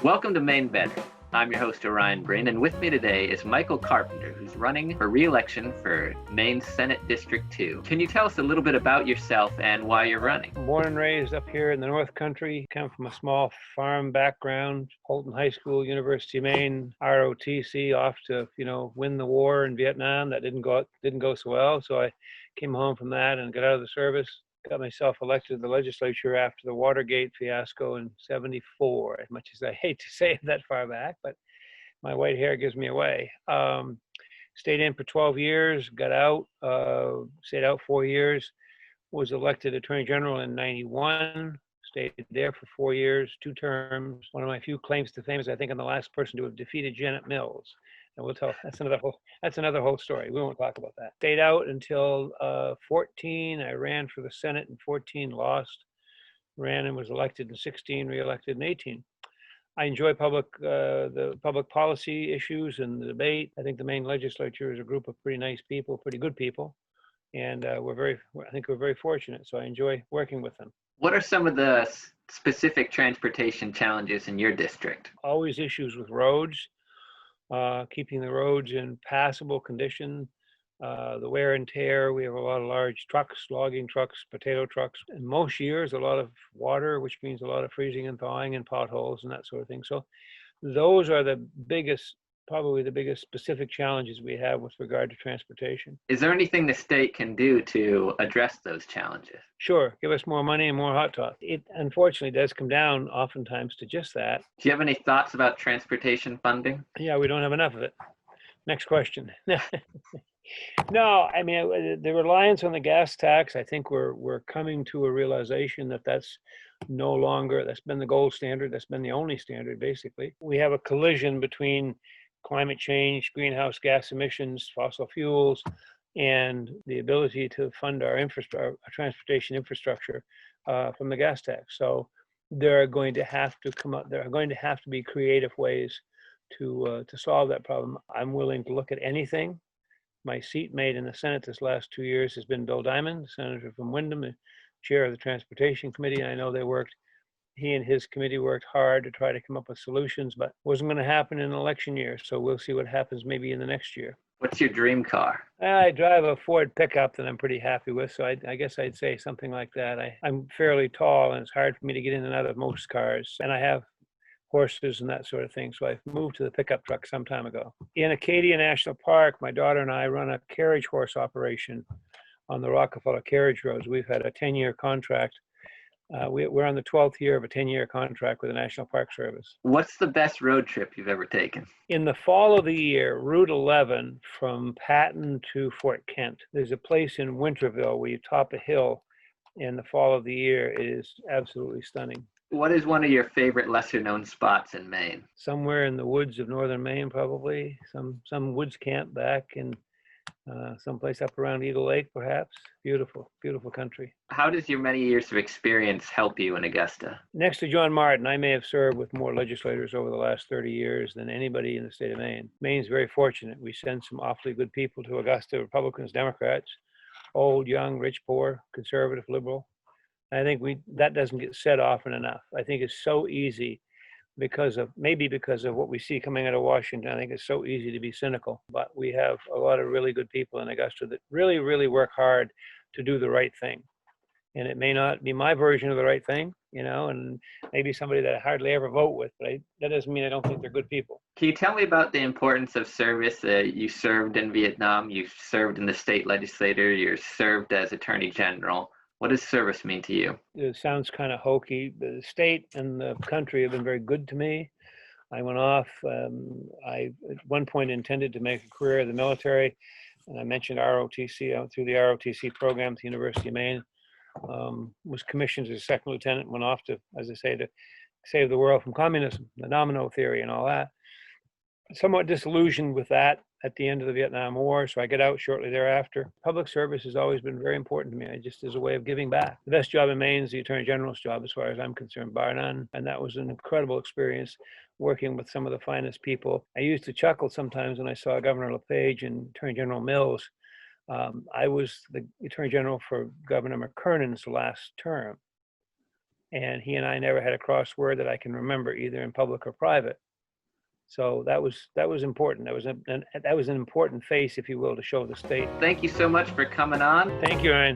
Welcome to Maine Better. I'm your host, Orion Bryn, and with me today is Michael Carpenter, who's running for re-election for Maine Senate District 2. Can you tell us a little bit about yourself and why you're running? Born and raised up here in the North Country, come from a small farm background, Holton High School, University of Maine, ROTC, off to, win the war in Vietnam. That didn't go so well. So I came home from that and got out of the service. Got myself elected to the legislature after the Watergate fiasco in '74, as much as I hate to say it that far back, but my white hair gives me away. Stayed in for 12 years, got out, stayed out 4 years, was elected Attorney General in '91, stayed there for 4 years, 2 terms. One of my few claims to fame is I think I'm the last person to have defeated Janet Mills. And we'll tell that's another whole story. We won't talk about that. Stayed out until 14. I ran for the Senate in 14, lost. Ran and was elected in 16, re-elected in 18. I enjoy the public policy issues and the debate. I think the Maine legislature is a group of pretty nice people, pretty good people, and I think we're very fortunate. So I enjoy working with them. What are some of the specific transportation challenges in your district? Always issues with roads. Keeping the roads in passable condition, the wear and tear. We have a lot of large trucks, logging trucks, potato trucks, and most years a lot of water, which means a lot of freezing and thawing and potholes and that sort of thing. So those are probably the biggest specific challenges we have with regard to transportation. Is there anything the state can do to address those challenges? Sure, give us more money and more hot top. It unfortunately does come down oftentimes to just that. Do you have any thoughts about transportation funding? Yeah, we don't have enough of it. Next question. No, I mean, the reliance on the gas tax, I think we're coming to a realization that that's no longer, that's been the gold standard, that's been the only standard, basically. We have a collision between climate change, greenhouse gas emissions, fossil fuels, and the ability to fund our transportation infrastructure from the gas tax. So there are going to have to be creative ways to solve that problem. I'm willing to look at anything. My seatmate in the Senate this last 2 years has been Bill Diamond, senator from Windham, the chair of the Transportation Committee. And I know he and his committee worked hard to try to come up with solutions, but it wasn't going to happen in an election year. So we'll see what happens maybe in the next year. What's your dream car? I drive a Ford pickup that I'm pretty happy with. So I guess I'd say something like that. I'm fairly tall and it's hard for me to get in and out of most cars. And I have horses and that sort of thing. So I moved to the pickup truck some time ago. In Acadia National Park, my daughter and I run a carriage horse operation on the Rockefeller Carriage Roads. We've had a 10-year contract. We're on the 12th year of a 10-year contract with the National Park Service. What's the best road trip you've ever taken? In the fall of the year, Route 11 from Patton to Fort Kent. There's a place in Winterville where you top a hill in the fall of the year. It is absolutely stunning. What is one of your favorite lesser-known spots in Maine? Somewhere in the woods of northern Maine, probably. Some woods camp back in someplace up around Eagle Lake, perhaps. Beautiful, beautiful country. How does your many years of experience help you in Augusta? Next to John Martin, I may have served with more legislators over the last 30 years than anybody in the state of Maine. Maine's very fortunate. We send some awfully good people to Augusta, Republicans, Democrats, old, young, rich, poor, conservative, liberal. I think that doesn't get said often enough. I think it's so easy because of what we see coming out of Washington. I think it's so easy to be cynical, but we have a lot of really good people in Augusta that really, really work hard to do the right thing. And it may not be my version of the right thing, and maybe somebody that I hardly ever vote with, but that doesn't mean I don't think they're good people. Can you tell me about the importance of service? You served in Vietnam, you served in the state legislature, you served as Attorney General. What does service mean to you? It sounds kind of hokey. The state and the country have been very good to me. I went off. I at one point intended to make a career in the military, and I mentioned ROTC. I went through the ROTC program at the University of Maine. Was commissioned as a second lieutenant. Went off to, as I say, to save the world from communism, the domino theory, and all that. Somewhat disillusioned with that at the end of the Vietnam War, so I get out shortly thereafter. Public service has always been very important to me, just as a way of giving back. The best job in Maine is the Attorney General's job, as far as I'm concerned, bar none, and that was an incredible experience working with some of the finest people. I used to chuckle sometimes when I saw Governor LePage and Attorney General Mills. I was the Attorney General for Governor McKernan's last term, and he and I never had a crossword that I can remember, either in public or private. So that was important. That was an important face, if you will, to show the state. Thank you so much for coming on. Thank you, Ryan.